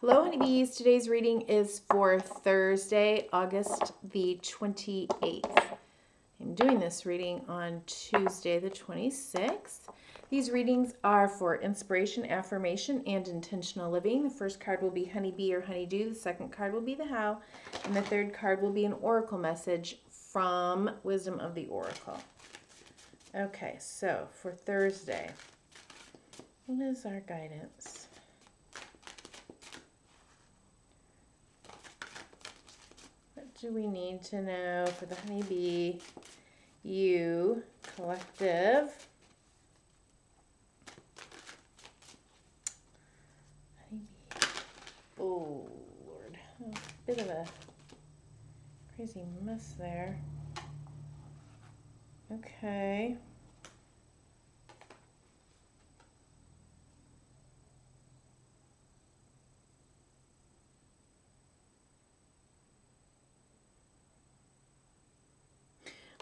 Hello, honeybees. Today's reading is for Thursday, August the 28th. I'm doing this reading on Tuesday, the 26th. These readings are for inspiration, affirmation, and intentional living. The first card will be honeybee or honeydew. The second card will be the how. And the third card will be an oracle message from Wisdom of the Oracle. Okay, so for Thursday, what is our guidance? Do we need to know for the honeybee, you, collective, honeybee, oh Lord, a bit of a crazy mess there. Okay.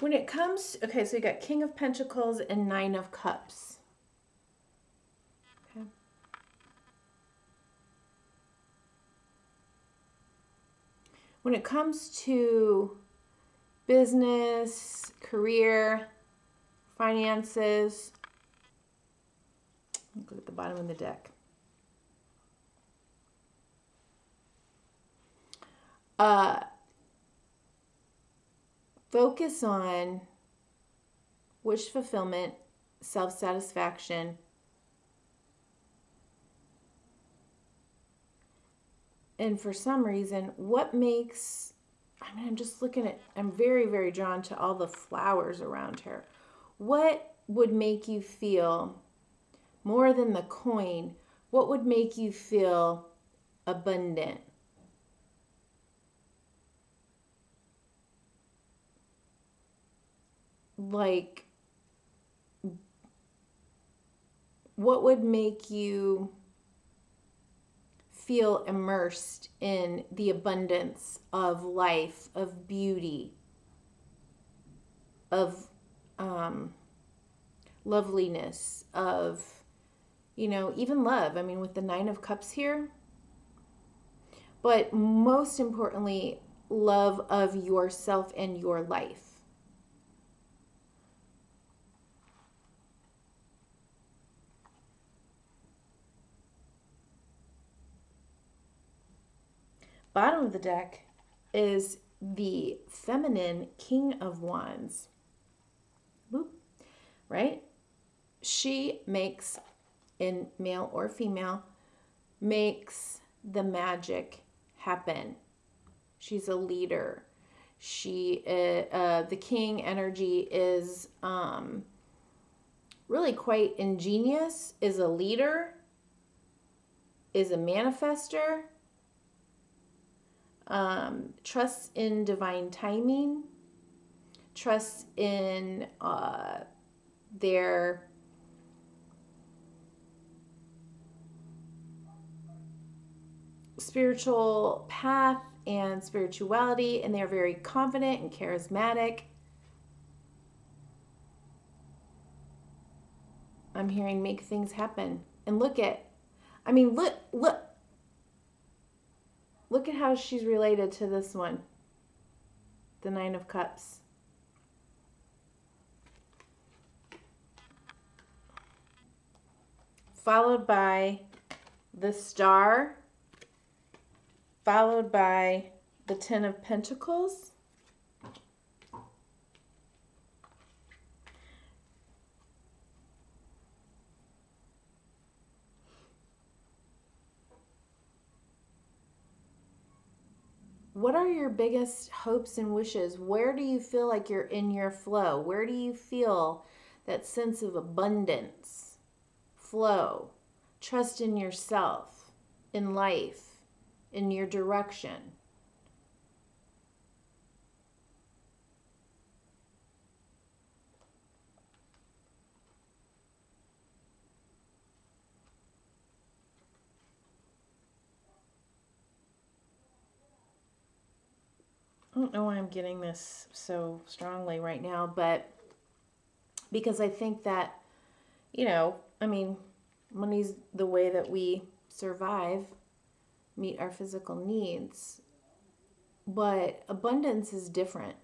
When it comes, okay, so you got King of Pentacles and Nine of Cups. Okay. When it comes to business, career, finances, look at the bottom of the deck. Focus on wish fulfillment, self-satisfaction, and for some reason, what makes, I'm just looking at, I'm very, very drawn to all the flowers around her. What would make you feel, more than the coin, what would make you feel abundant? Like, what would make you feel immersed in the abundance of life, of beauty, of loveliness, of, even love. I mean, with the Nine of Cups here. But most importantly, love of yourself and your life. Bottom of the deck is the feminine King of Wands. Boop. Right? She makes, in male or female, makes the magic happen. She's a leader. The king energy is really quite ingenious, is a leader, is a manifester, trusts in divine timing, trusts in their spiritual path and spirituality, and they're very confident and charismatic. I'm hearing make things happen. And look at how she's related to this one, the Nine of Cups. Followed by the Star, followed by the Ten of Pentacles. What are your biggest hopes and wishes? Where do you feel like you're in your flow? Where do you feel that sense of abundance, flow, trust in yourself, in life, in your direction? I don't know why I'm getting this so strongly right now, but because I think that, money's the way that we survive. meet our physical needs. But abundance is different.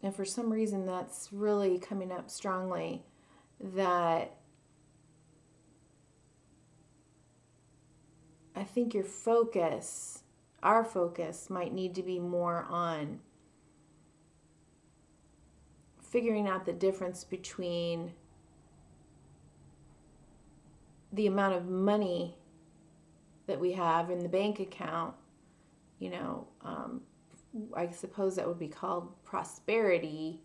And for some reason, that's really coming up strongly, that I think our focus might need to be more on figuring out the difference between the amount of money that we have in the bank account, I suppose that would be called prosperity,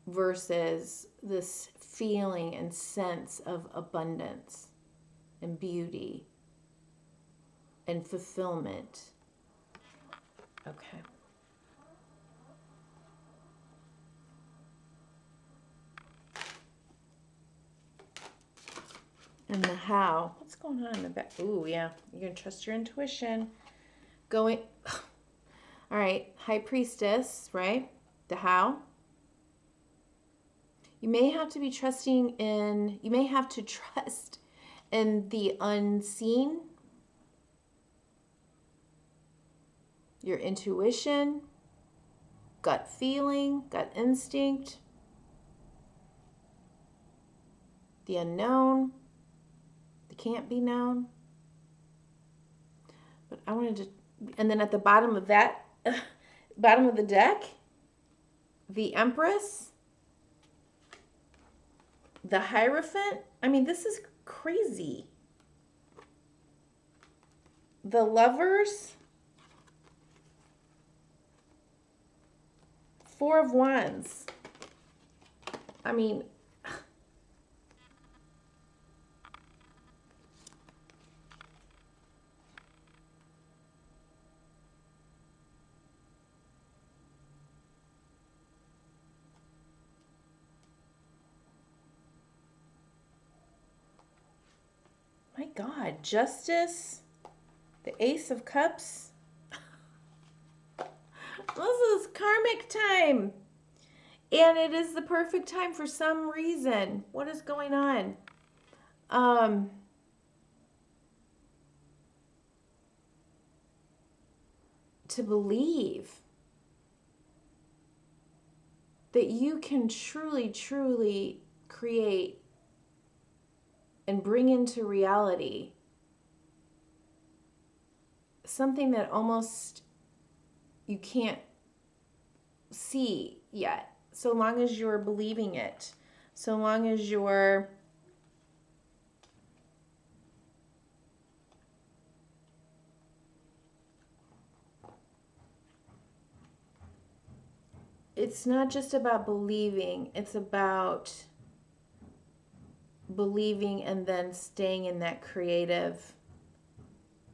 versus this feeling and sense of abundance and beauty and fulfillment. Okay. And the how. What's going on in the back? Ooh, yeah. You're going to trust your intuition. All right. High Priestess, right? The how. You may have to trust in the unseen, your intuition, gut feeling, gut instinct, the unknown, the can't be known. But I wanted to, and then at the bottom of that, bottom of the deck, the Empress, the Hierophant. I mean, this is crazy. The Lovers, Four of Wands. I mean, my God, Justice, the Ace of Cups. This is karmic time. And it is the perfect time for some reason. What is going on? To believe that you can truly, truly create and bring into reality something that almost you can't see yet, so long as you're believing it, so long as you're it's not just about believing, it's about believing and then staying in that creative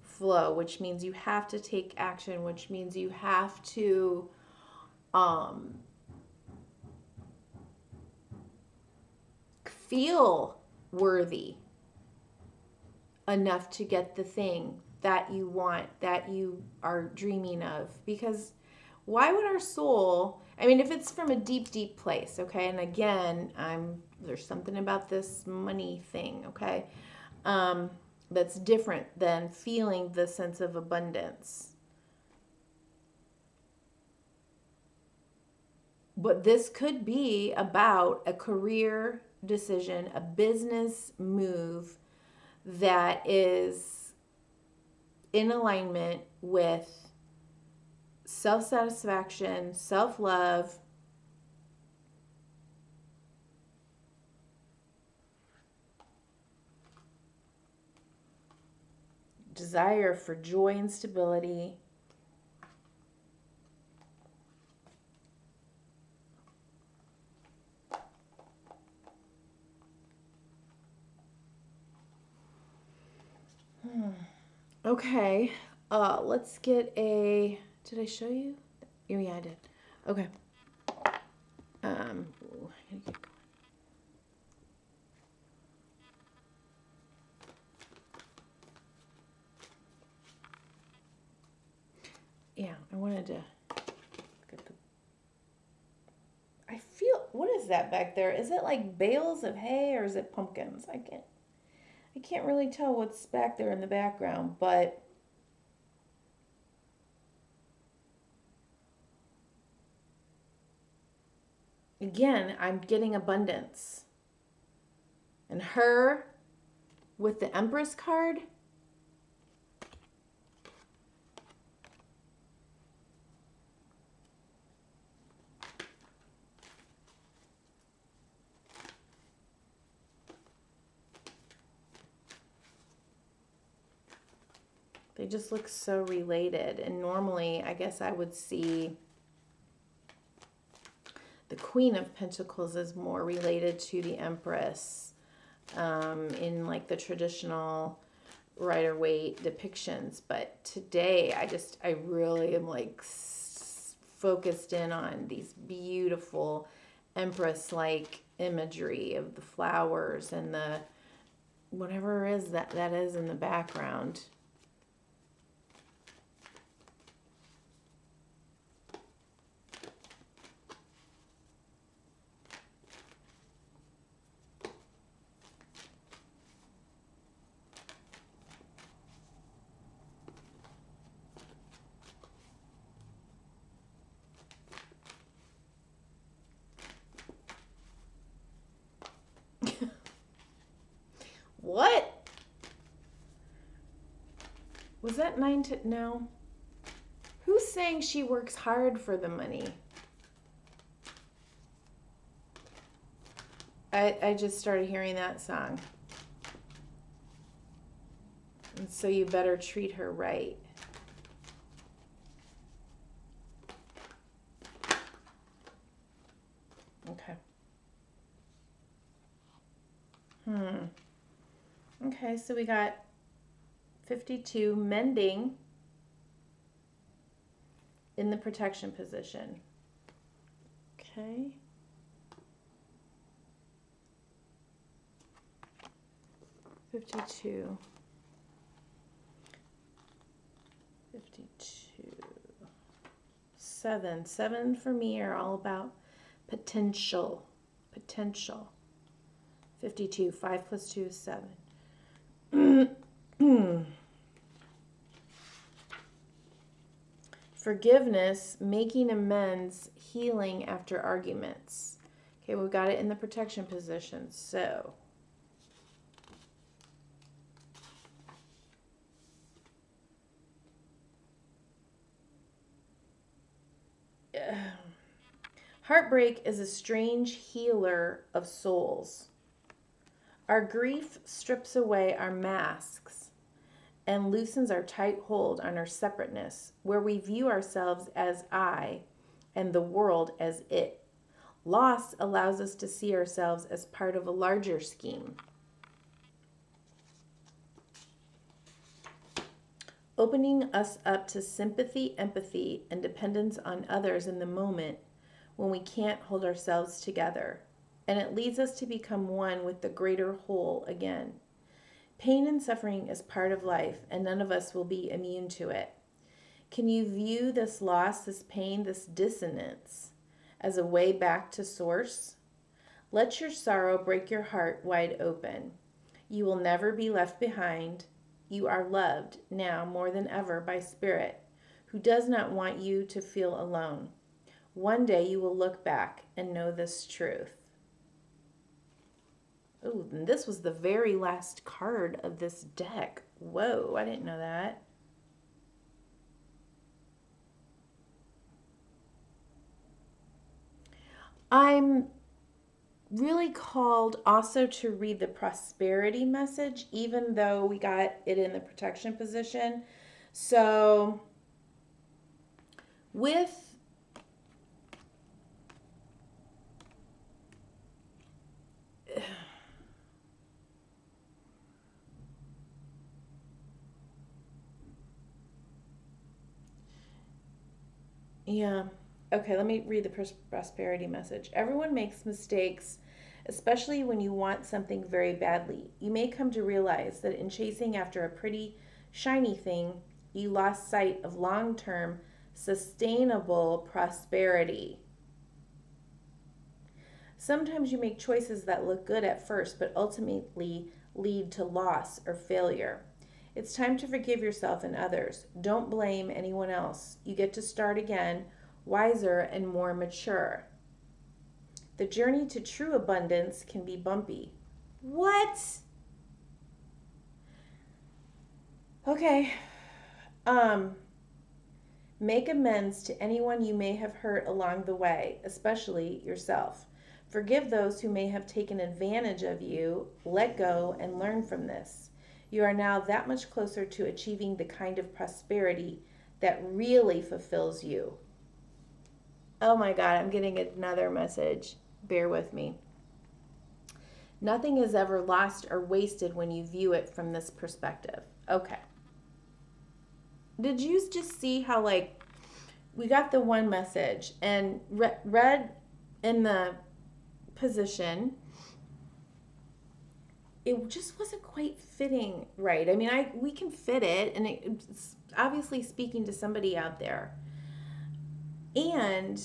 flow, which means you have to take action, which means you have to feel worthy enough to get the thing that you want, that you are dreaming of. Because why would our soul, I mean, if it's from a deep, deep place, okay, and again, there's something about this money thing, okay, that's different than feeling the sense of abundance. But this could be about a career decision, a business move that is in alignment with self-satisfaction, self-love, desire for joy and stability. Okay, let's get a, did I show you? Oh, yeah, I did. Okay. Yeah, I wanted to get the, I feel, what is is that back there? Is it like bales of hay or is it pumpkins? I can't really tell what's back there in the background, but again, I'm getting abundance. And her with the Empress card. They just look so related. And normally, I guess I would see the Queen of Pentacles is more related to the Empress in like the traditional Rider-Waite depictions. But today, I really am like focused in on these beautiful Empress-like imagery of the flowers and the whatever it is that is in the background. What? Was that no? Who's saying she works hard for the money? I just started hearing that song. And so you better treat her right. Okay. Okay, so we got 52 mending in the protection position. Okay. $52. Seven for me are all about potential. 52. 5 plus 2 is 7. Forgiveness, making amends, healing after arguments. Okay, we've got it in the protection position. So heartbreak is a strange healer of souls. Our grief strips away our masks and loosens our tight hold on our separateness, where we view ourselves as I and the world as it. Loss allows us to see ourselves as part of a larger scheme. Opening us up to sympathy, empathy, and dependence on others in the moment when we can't hold ourselves together. And it leads us to become one with the greater whole again. Pain and suffering is part of life, and none of us will be immune to it. Can you view this loss, this pain, this dissonance as a way back to source? Let your sorrow break your heart wide open. You will never be left behind. You are loved now more than ever by Spirit, who does not want you to feel alone. One day you will look back and know this truth. Oh, and this was the very last card of this deck. Whoa, I didn't know that. I'm really called also to read the prosperity message, even though we got it in the protection position. So with yeah. Okay, let me read the prosperity message. Everyone makes mistakes, especially when you want something very badly. You may come to realize that in chasing after a pretty, shiny thing, you lost sight of long-term, sustainable prosperity. Sometimes you make choices that look good at first, but ultimately lead to loss or failure. It's time to forgive yourself and others. Don't blame anyone else. You get to start again, wiser and more mature. The journey to true abundance can be bumpy. What? Okay. Make amends to anyone you may have hurt along the way, especially yourself. Forgive those who may have taken advantage of you. Let go and learn from this. You are now that much closer to achieving the kind of prosperity that really fulfills you. Oh my God, I'm getting another message. Bear with me. Nothing is ever lost or wasted when you view it from this perspective. Okay. Did you just see how, like, we got the one message and read in the position, it just wasn't quite fitting right. I mean, we can fit it, and it's obviously speaking to somebody out there. And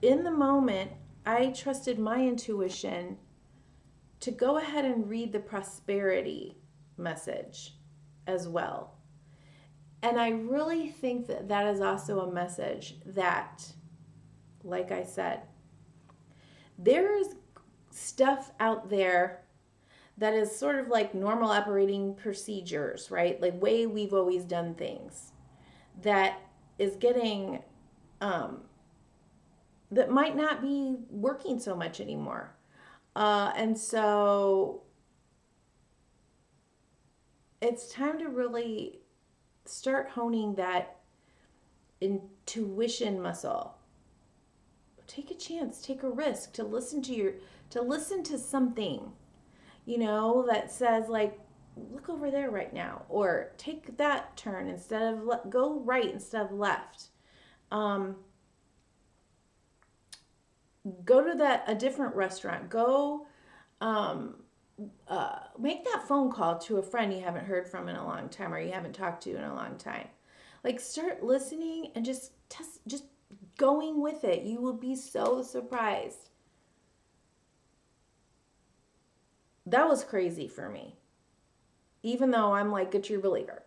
in the moment, I trusted my intuition to go ahead and read the prosperity message as well. And I really think that that is also a message that, like I said, there's stuff out there that is sort of like normal operating procedures, right? Like way we've always done things that is getting, that might not be working so much anymore. And so it's time to really start honing that intuition muscle. Take a chance, take a risk to listen to something, that says, like, look over there right now, or take that turn instead of go right instead of left. Go to a different restaurant. Go make that phone call to a friend you haven't heard from in a long time, or you haven't talked to in a long time. Like, start listening and just going with it. You will be so surprised. That was crazy for me, even though I'm like a true believer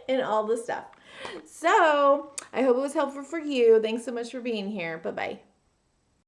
in all this stuff. So I hope it was helpful for you. Thanks so much for being here. Bye-bye.